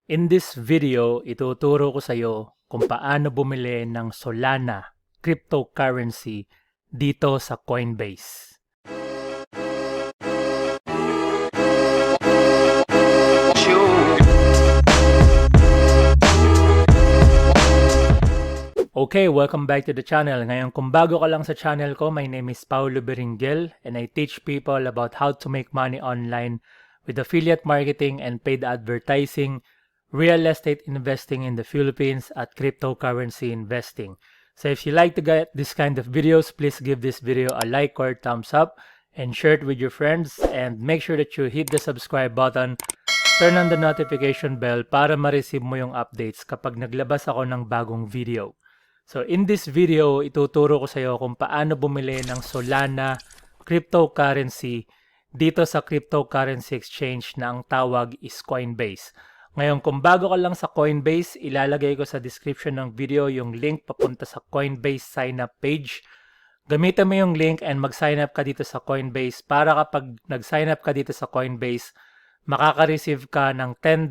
In this video, ituturo ko sa iyo kung paano bumili ng Solana cryptocurrency dito sa Coinbase. Okay, welcome back to the channel. Ngayon, kung bago ka lang sa channel ko, my name is Paolo Beringuel and I teach people about how to make money online with affiliate marketing and paid advertising, real estate investing in the Philippines, at cryptocurrency investing. So if you like to get this kind of videos, please give this video a like or thumbs up and share it with your friends, and make sure that you hit the subscribe button, turn on the notification bell para ma-receive mo yung updates kapag naglabas ako ng bagong video. So in this video, ituturo ko sa iyo kung paano bumili ng Solana cryptocurrency dito sa cryptocurrency exchange na ang tawag is Coinbase. Ngayon, kung bago ka lang sa Coinbase, ilalagay ko sa description ng video yung link papunta sa Coinbase sign up page. Gamitin mo yung link and mag-sign up ka dito sa Coinbase para kapag nag-sign up ka dito sa Coinbase, makaka-receive ka ng $10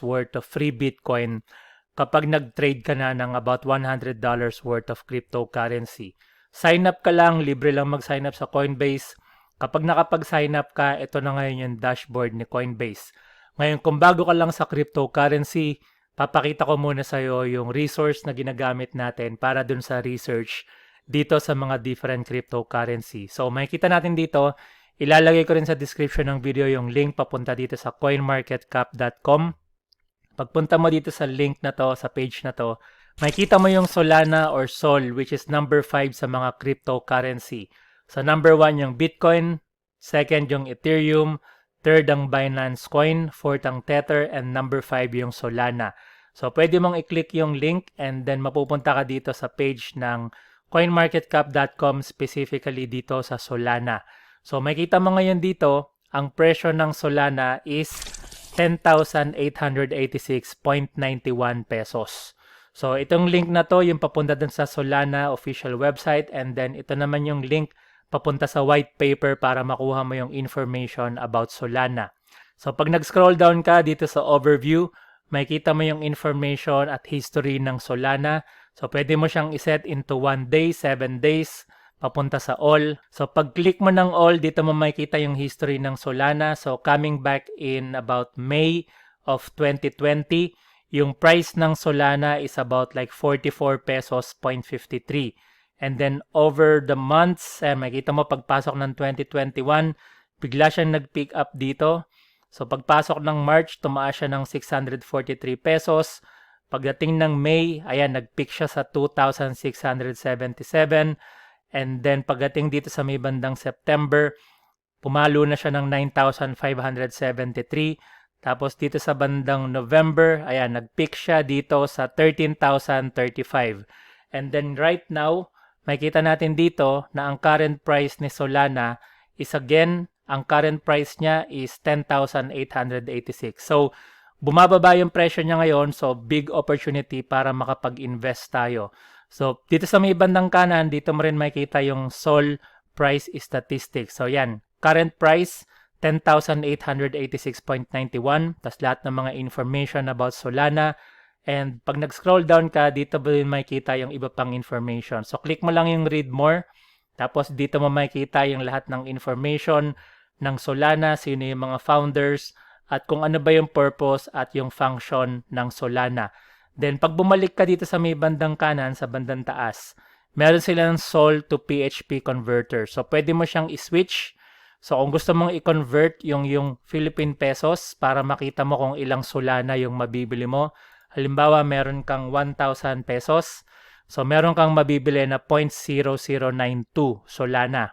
worth of free Bitcoin kapag nag-trade ka na ng about $100 worth of cryptocurrency. Sign up ka lang, libre lang mag-sign up sa Coinbase. Kapag nakapag-sign up ka, ito na ngayon yung dashboard ni Coinbase. Ngayon, kung bago ka lang sa cryptocurrency, papakita ko muna sa iyo yung resource na ginagamit natin para dun sa research dito sa mga different cryptocurrency. So, makikita natin dito, ilalagay ko rin sa description ng video yung link papunta dito sa coinmarketcap.com. Pagpunta mo dito sa link na to, sa page na to, makikita mo yung Solana or Sol, which is number 5 sa mga cryptocurrency. So number 1 yung Bitcoin, second yung Ethereum, third ang Binance Coin, fourth ang Tether, and number 5 yung Solana. So pwede mong i-click yung link and then mapupunta ka dito sa page ng coinmarketcap.com, specifically dito sa Solana. So makikita mo ngayon dito, ang presyo ng Solana is 10,886.91 pesos. So, itong link na to, yung papunta dun sa Solana official website, and then ito naman yung link papunta sa white paper para makuha mo yung information about Solana. So, pag nag-scroll down ka dito sa overview, makikita mo yung information at history ng Solana. So, pwede mo siyang iset into 1 day, 7 days, papunta sa all. So, pag-click mo ng all, dito mo makikita yung history ng Solana. So, coming back in about May of 2020, yung price ng Solana is about like 44 pesos 0.53. And then, over the months, makikita mo pagpasok ng 2021, bigla siyang nag-pick up dito. So, pagpasok ng March, tumaas siya ng 643 pesos. Pagdating ng May, ayan, nag-pick siya sa 2,677. And then pagdating dito sa may bandang September, pumalo na siya ng 9,573. Tapos dito sa bandang November, ayan, nag-peak siya dito sa 13,035. And then right now, makita natin dito na ang current price ni Solana is again, ang current price niya is 10,886. So, bumababa yung presyo niya ngayon, so big opportunity para makapag-invest tayo. So, dito sa may bandang kanan, dito mo rin makikita yung Sol price statistics. So, yan. Current price, 10,886.91. Tapos lahat ng mga information about Solana. And pag nag-scroll down ka, dito mo rin makikita yung iba pang information. So, click mo lang yung read more. Tapos, dito mo makikita yung lahat ng information ng Solana, sino yung mga founders, at kung ano ba yung purpose at yung function ng Solana. Then, pag bumalik ka dito sa may bandang kanan, sa bandang taas, meron silang Sol to PHP converter. So, pwede mo siyang i-switch. So, kung gusto mong i-convert yung Philippine pesos para makita mo kung ilang Solana yung mabibili mo. Halimbawa, meron kang 1,000 pesos. So, meron kang mabibili na 0.0092 Solana.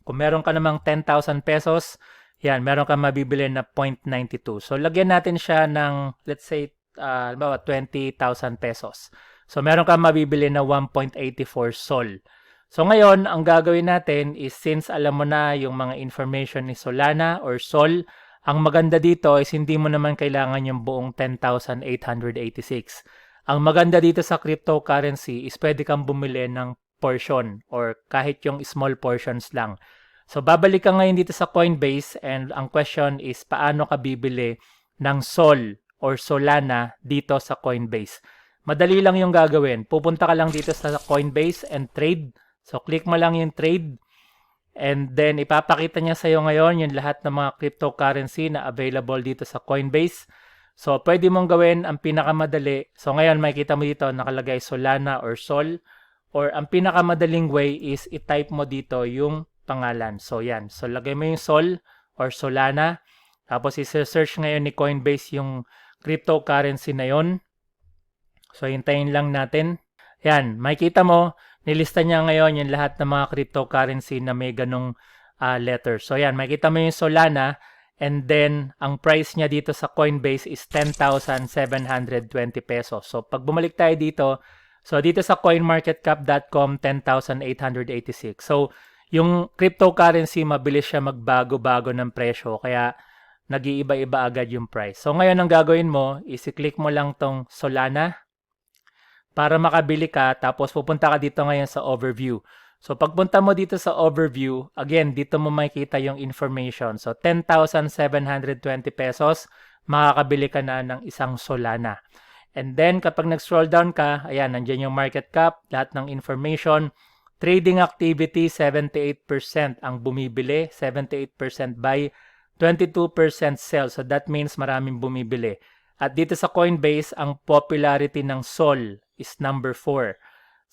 Kung meron ka namang 10,000 pesos, yan, meron kang mabibili na 0.92. So, lagyan natin siya ng, let's say, 20,000 pesos. So, meron kang mabibili na 1.84 Sol. So, ngayon, ang gagawin natin is, since alam mo na yung mga information ni Solana or Sol, ang maganda dito is hindi mo naman kailangan yung buong 10,886. Ang maganda dito sa cryptocurrency is pwede kang bumili ng portion or kahit yung small portions lang. So, babalik ka ngayon dito sa Coinbase and ang question is, paano ka bibili ng Sol or Solana dito sa Coinbase. Madali lang yung gagawin. Pupunta ka lang dito sa Coinbase and trade. So, click mo lang yung trade. And then, ipapakita niya sa'yo ngayon yung lahat ng mga cryptocurrency na available dito sa Coinbase. So, pwede mong gawin ang pinakamadali. So, ngayon, makikita mo dito nakalagay Solana or Sol. Or ang pinakamadaling way is i-type mo dito yung pangalan. So, yan. So, lagay mo yung Sol or Solana. Tapos, i-search ngayon ni Coinbase yung cryptocurrency na yon. So, hintayin lang natin. Yan. Makikita mo, nilista niya ngayon yung lahat ng mga cryptocurrency na may ganong letter. So, yan. Makikita mo yung Solana. And then, ang price niya dito sa Coinbase is 10,720 pesos. So, pag bumalik tayo dito, so dito sa coinmarketcap.com, 10,886. So, yung cryptocurrency, mabilis siya magbago-bago ng presyo. Kaya, nag-iiba-iba agad yung price. So, ngayon ang gagawin mo, is i-click mo lang tong Solana para makabili ka. Tapos, pupunta ka dito ngayon sa overview. So, pagpunta mo dito sa overview, again, dito mo makikita yung information. So, 10,720 pesos, makakabili ka na ng isang Solana. And then, kapag nag-scroll down ka, ayan, nandiyan yung market cap, lahat ng information. Trading activity, 78% ang bumibili, 78% buy, 22% sell. So, that means maraming bumibili. At dito sa Coinbase, ang popularity ng Sol is number 4.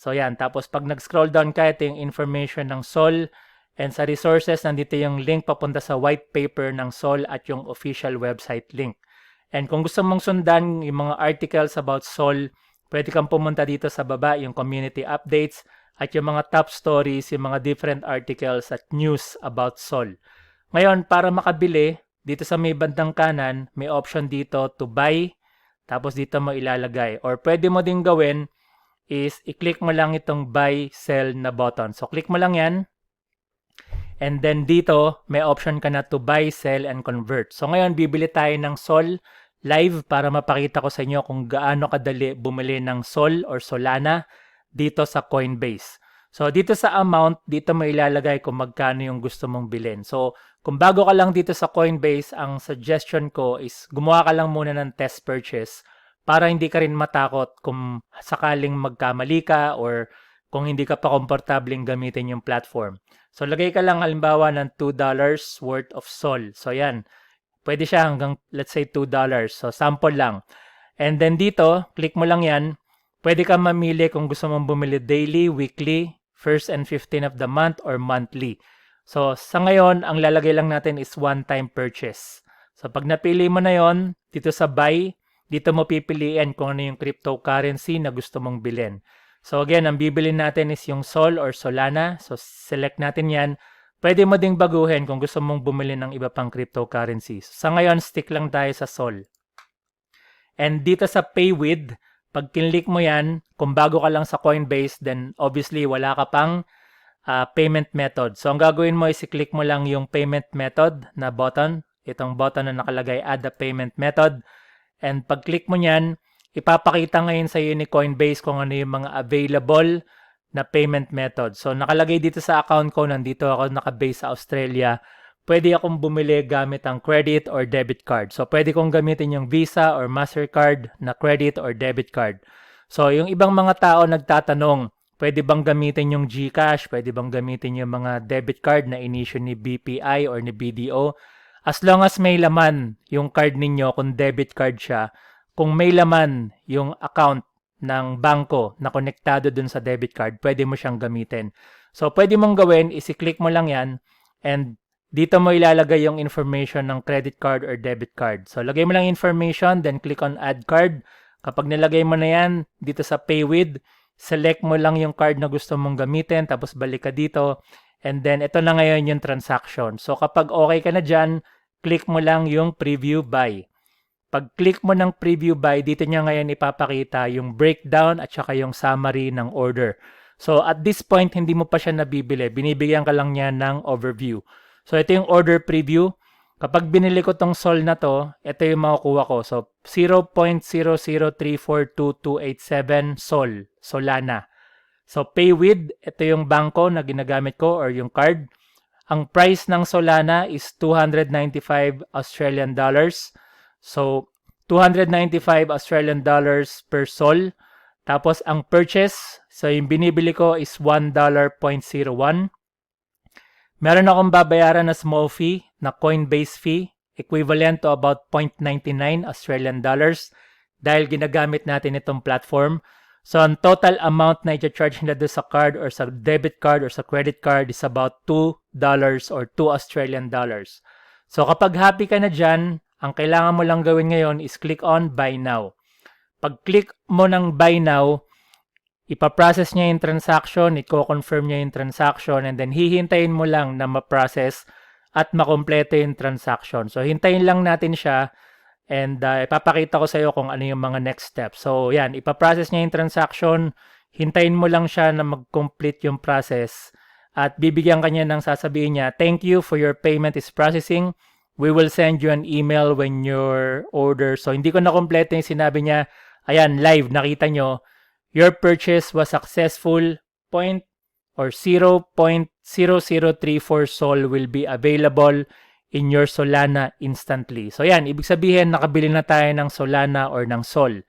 So, yan. Tapos, pag nag-scroll down ka, ito yung information ng Sol. And sa resources, nandito yung link papunta sa white paper ng Sol at yung official website link. And kung gusto mong sundan yung mga articles about Sol, pwede kang pumunta dito sa baba, yung community updates, at yung mga top stories, yung mga different articles at news about Sol. Ngayon, para makabili, dito sa may bandang kanan, may option dito to buy, tapos dito mo ilalagay. Or pwede mo din gawin is i-click mo lang itong buy, sell na button. So, click mo lang yan. And then dito, may option ka na to buy, sell, and convert. So, ngayon, bibili tayo ng Sol live para mapakita ko sa inyo kung gaano kadali bumili ng Sol or Solana dito sa Coinbase. So, dito sa amount, dito mo ilalagay kung magkano yung gusto mong bilhin. So, kung bago ka lang dito sa Coinbase, ang suggestion ko is gumawa ka lang muna ng test purchase para hindi ka rin matakot kung sakaling magkamali ka or kung hindi ka pa komportabling gamitin yung platform. So, lagay ka lang halimbawa ng $2 worth of Sol. So, yan. Pwede siya hanggang, let's say, $2. So, sample lang. And then dito, click mo lang yan. Pwede ka mamili kung gusto mong bumili daily, weekly, first and 15 of the month, or monthly. So, sa ngayon, ang lalagay lang natin is one-time purchase. So, pag napili mo na yon, dito sa buy, dito mo pipiliin kung ano yung cryptocurrency na gusto mong bilhin. So, again, ang bibili natin is yung Sol or Solana. So, select natin yan. Pwede mo ding baguhin kung gusto mong bumili ng iba pang cryptocurrencies. Sa ngayon, stick lang tayo sa Sol. And dito sa Pay With, pag kinlik mo yan, kung bago ka lang sa Coinbase, then obviously wala ka pang payment method. So, ang gagawin mo is i-click mo lang yung payment method na button. Itong button na nakalagay, Add a Payment Method. And pag click mo yan, ipapakita ngayon sa iyo ni Coinbase kung ano yung mga available na payment method. So, nakalagay dito sa account ko, nandito ako nakabase sa Australia. Pwede akong bumili gamit ang credit or debit card. So, pwede kong gamitin yung Visa or Mastercard na credit or debit card. So, yung ibang mga tao nagtatanong, pwede bang gamitin yung GCash? Pwede bang gamitin yung mga debit card na inisyu ni BPI or ni BDO? As long as may laman yung card ninyo, kung debit card siya, kung may laman yung account ng bangko na konektado dun sa debit card, pwede mo siyang gamitin. So, pwede mong gawin, isi-click mo lang yan, and dito mo ilalagay yung information ng credit card or debit card. So, lagay mo lang information, then click on Add Card. Kapag nilagay mo na yan, dito sa Pay With, select mo lang yung card na gusto mong gamitin, tapos balik ka dito, and then ito na ngayon yung transaction. So, kapag okay ka na dyan, click mo lang yung Preview Buy. Pag click mo ng Preview Buy, dito niya ngayon ipapakita yung breakdown at saka yung summary ng order. So, at this point, hindi mo pa siya nabibili. Binibigyan ka lang niya ng overview. So, ito yung order preview. Kapag binili ko tong Sol na to, ito yung makukuha ko. So, 0.0034227 Sol, Solana. So, Pay With, ito yung bangko na ginagamit ko or yung card. Ang price ng Solana is 295 Australian dollars. So, 295 Australian dollars per sol. Tapos ang purchase, so yung binibili ko is $1.01. Meron akong babayaran na small fee, na Coinbase fee, equivalent to about 0.99 Australian dollars dahil ginagamit natin itong platform. So ang total amount na i-charge nila doon sa card or sa debit card or sa credit card is about $2 or 2 Australian dollars. So kapag happy ka na dyan, ang kailangan mo lang gawin ngayon is click on Buy Now. Pag click mo ng Buy Now, ipaprocess niya yung transaction, i-confirm niya yung transaction, and then hihintayin mo lang na ma-process at makompleto yung transaction. So hintayin lang natin siya and ipapakita ko sa iyo kung ano yung mga next steps. So yan, ipaprocess niya yung transaction, hintayin mo lang siya na mag-complete yung process at bibigyan ka niya ng sasabihin niya, "Thank you for your payment is processing. We will send you an email when your order." So hindi ko na kompleto yung sinabi niya. Ayan, live, nakita nyo. Your purchase was successful. 0.0034 sol will be available in your Solana instantly. So yan, ibig sabihin nakabili na tayo ng Solana or ng Sol.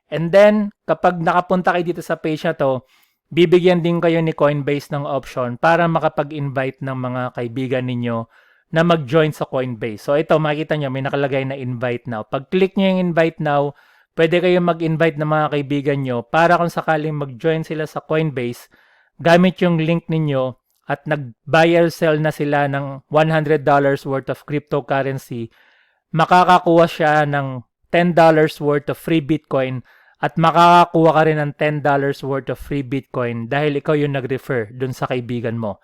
And then, kapag nakapunta kayo dito sa page na to, bibigyan din kayo ni Coinbase ng option para makapag-invite ng mga kaibigan ninyo na mag-join sa Coinbase. So ito, makikita nyo, may nakalagay na invite now. Pag click nyo yung invite now, pwede kayong mag-invite ng mga kaibigan nyo para kung sakaling mag-join sila sa Coinbase, gamit yung link ninyo at nag-buy or sell na sila ng $100 worth of cryptocurrency, makakakuha siya ng $10 worth of free Bitcoin at makakakuha ka rin ng $10 worth of free Bitcoin dahil ikaw yung nag-refer dun sa kaibigan mo.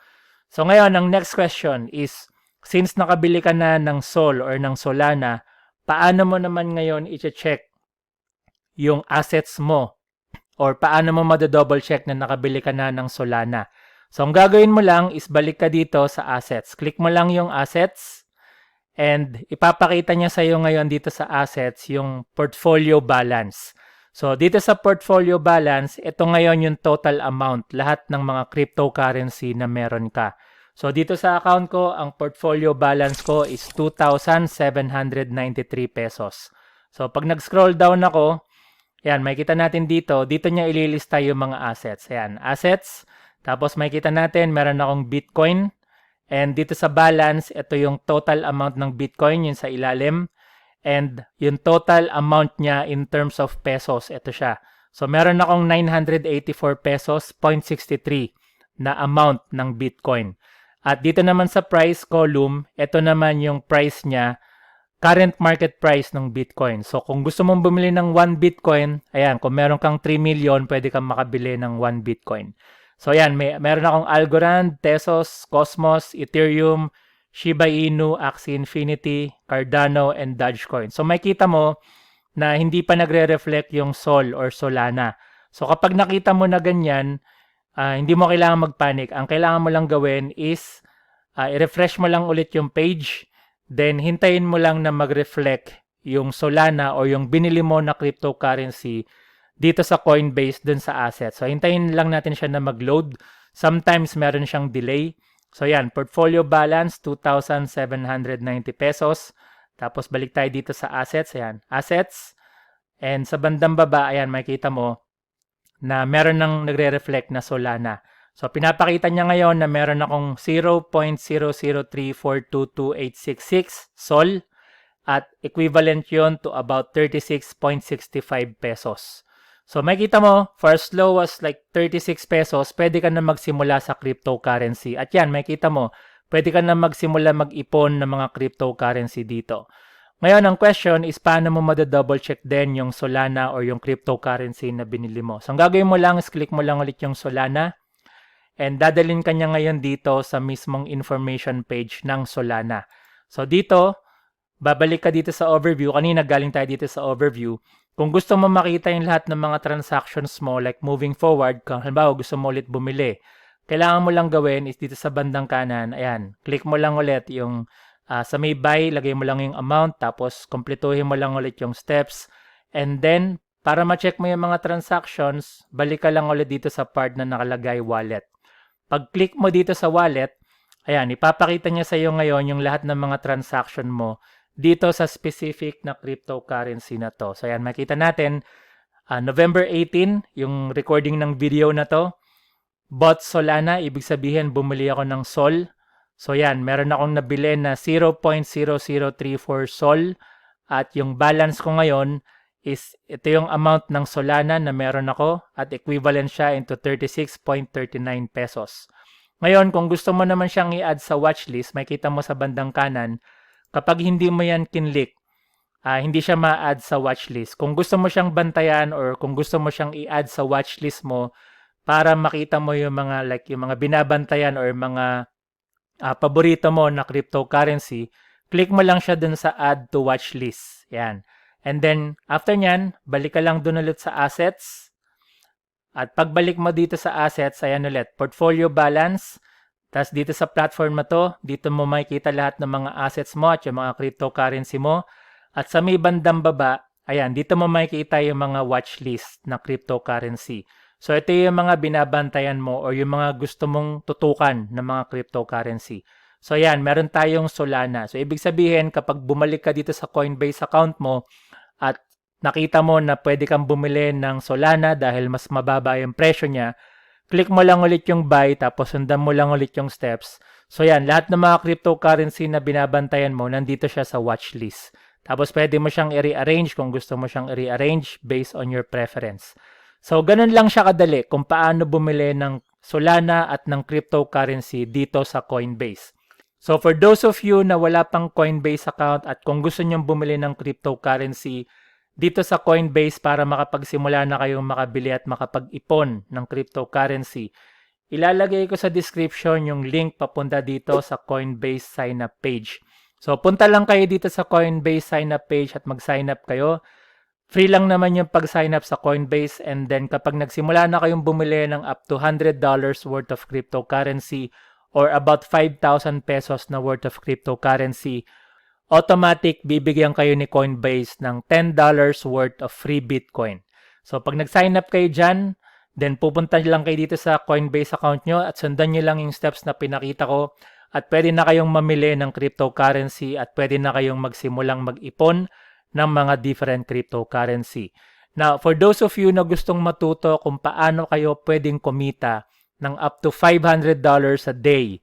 So ngayon, ang next question is, since nakabili ka na ng Sol or ng Solana, paano mo naman ngayon i-check yung assets mo? Or paano mo madodouble check na nakabili ka na ng Solana? So, ang gagawin mo lang is balik ka dito sa assets. Click mo lang yung assets and ipapakita niya sa iyo ngayon dito sa assets yung portfolio balance. So, dito sa portfolio balance, ito ngayon yung total amount, lahat ng mga cryptocurrency na meron ka. So, dito sa account ko, ang portfolio balance ko is 2,793 pesos. So, pag nag-scroll down ako, ayan, makikita natin dito niya ililista yung mga assets. Ayan, assets. Tapos makikita natin, meron akong Bitcoin. And dito sa balance, ito yung total amount ng Bitcoin, yun sa ilalim. And yung total amount niya in terms of pesos, ito siya. So meron akong 984 pesos, 0.63 na amount ng Bitcoin. At dito naman sa price column, ito naman yung price niya, current market price ng Bitcoin. So, kung gusto mong bumili ng 1 Bitcoin, ayan, kung meron kang 3 million, pwede kang makabili ng 1 Bitcoin. So, ayan, meron akong Algorand, Tesos, Cosmos, Ethereum, Shiba Inu, Axie Infinity, Cardano, and Dogecoin. So, makita mo na hindi pa nagre-reflect yung Sol or Solana. So, kapag nakita mo na ganyan, hindi mo kailangan magpanic. Ang kailangan mo lang gawin is i-refresh mo lang ulit yung page. Then, hintayin mo lang na mag-reflect yung Solana o yung binili mo na cryptocurrency dito sa Coinbase dun sa asset. So, hintayin lang natin siya na mag-load. Sometimes, meron siyang delay. So, yan. Portfolio balance, 2,790 pesos. Tapos, balik tayo dito sa assets. Ayan. Assets. And sa bandang baba, ayan, makikita mo na meron nang nagre-reflect na Solana. So, pinapakita niya ngayon na meron akong 0.003422866 Sol at equivalent yon to about 36.65 pesos. So, makikita mo, for as low as like 36 pesos, pwede ka na magsimula sa cryptocurrency. At yan, makikita mo, pwede ka na magsimula mag-ipon ng mga cryptocurrency dito. Ngayon, ang question is paano mo madodouble check din yung Solana or yung cryptocurrency na binili mo. So, ang gagawin mo lang is click mo lang ulit yung Solana. And dadalhin ka niya ngayon dito sa mismong information page ng Solana. So dito, babalik ka dito sa overview. Kanina galing tayo dito sa overview. Kung gusto mo makita yung lahat ng mga transactions mo, like moving forward, kung halimbawa gusto mo ulit bumili, kailangan mo lang gawin is dito sa bandang kanan, ayan, click mo lang ulit yung sa may buy, lagay mo lang yung amount, tapos kumpletuhin mo lang ulit yung steps. And then, para ma-check mo yung mga transactions, balik ka lang ulit dito sa part na nakalagay wallet. Pag-click mo dito sa wallet, ayan, ipapakita niya sa iyo ngayon yung lahat ng mga transaction mo dito sa specific na cryptocurrency na to. So yan, makita natin, November 18, yung recording ng video na to, bought Solana, ibig sabihin bumili ako ng Sol. So yan, meron akong nabili na 0.0034 Sol at yung balance ko ngayon is ito yung amount ng Solana na meron ako at equivalent siya into 36.39 pesos. Ngayon, kung gusto mo naman siyang i-add sa watchlist, makita mo sa bandang kanan, kapag hindi mo yan kinlik, hindi siya ma-add sa watchlist. Kung gusto mo siyang bantayan or kung gusto mo siyang i-add sa watchlist mo para makita mo yung mga yung mga binabantayan or mga paborito mo na cryptocurrency, click mo lang siya dun sa add to watchlist. Yan. And then, after nyan, balik ka lang dun ulit sa assets. At pagbalik mo dito sa assets, ayan ulit, portfolio balance. Tapos dito sa platform na to, dito mo makikita lahat ng mga assets mo at yung mga cryptocurrency mo. At sa may bandang baba, ayan, dito mo makikita yung mga watchlist na cryptocurrency. So ito yung mga binabantayan mo or yung mga gusto mong tutukan ng mga cryptocurrency. So ayan, meron tayong Solana. So ibig sabihin, kapag bumalik ka dito sa Coinbase account mo at nakita mo na pwede kang bumili ng Solana dahil mas mababa yung presyo niya, click mo lang ulit yung buy tapos sundan mo lang ulit yung steps. So yan, lahat ng mga cryptocurrency na binabantayan mo, nandito siya sa watchlist. Tapos pwede mo siyang i-rearrange kung gusto mo siyang i-rearrange based on your preference. So ganun lang siya kadali kung paano bumili ng Solana at ng cryptocurrency dito sa Coinbase. So for those of you na wala pang Coinbase account at kung gusto nyong bumili ng cryptocurrency dito sa Coinbase para makapagsimula na kayong makabili at makapag-ipon ng cryptocurrency, ilalagay ko sa description yung link papunta dito sa Coinbase sign up page. So punta lang kayo dito sa Coinbase sign up page at mag-sign up kayo. Free lang naman yung pag-sign up sa Coinbase, and then kapag nagsimula na kayong bumili ng up to $100 worth of cryptocurrency or about 5,000 pesos na worth of cryptocurrency, automatic bibigyan kayo ni Coinbase ng $10 worth of free Bitcoin. So pag nag-sign up kayo dyan, then pupunta lang kayo dito sa Coinbase account nyo at sundan nyo lang yung steps na pinakita ko at pwede na kayong mamili ng cryptocurrency at pwede na kayong magsimulang mag-ipon ng mga different cryptocurrency. Now, for those of you na gustong matuto kung paano kayo pwedeng kumita ng up to $500 a day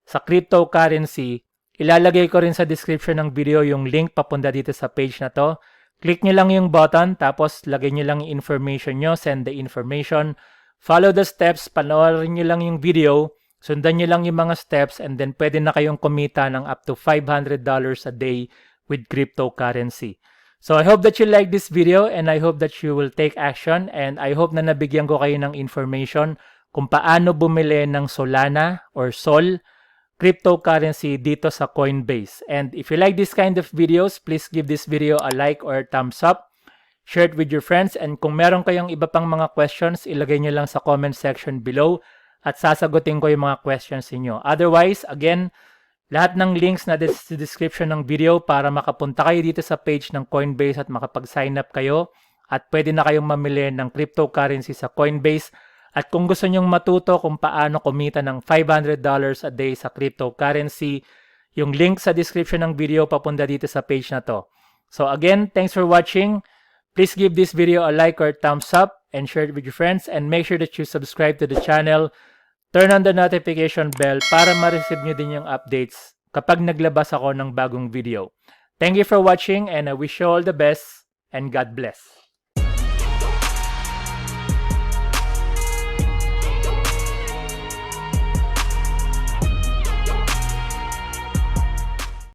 sa cryptocurrency, ilalagay ko rin sa description ng video yung link papunta dito sa page na to. Click nyo lang yung button, tapos lagay nyo lang yung information nyo, send the information, follow the steps, panoorin nyo lang yung video, sundan nyo lang yung mga steps, and then pwede na kayong kumita ng up to $500 a day with cryptocurrency. So I hope that you like this video and I hope that you will take action, and I hope na nabigyan ko kayo ng information kung paano bumili ng Solana or Sol cryptocurrency dito sa Coinbase. And if you like this kind of videos, please give this video a like or a thumbs up. Share it with your friends, and kung meron kayong iba pang mga questions, ilagay nyo lang sa comment section below at sasagutin ko yung mga questions niyo. Otherwise, again, lahat ng links na sa description ng video para makapunta kayo dito sa page ng Coinbase at makapag-sign up kayo at pwede na kayong mamili ng cryptocurrency sa Coinbase. At kung gusto nyong matuto kung paano kumita ng $500 a day sa cryptocurrency, yung link sa description ng video papunta dito sa page na to. So again, thanks for watching. Please give this video a like or thumbs up and share it with your friends, and make sure that you subscribe to the channel. Turn on the notification bell para ma-receive nyo din yung updates kapag naglabas ako ng bagong video. Thank you for watching, and I wish you all the best, and God bless.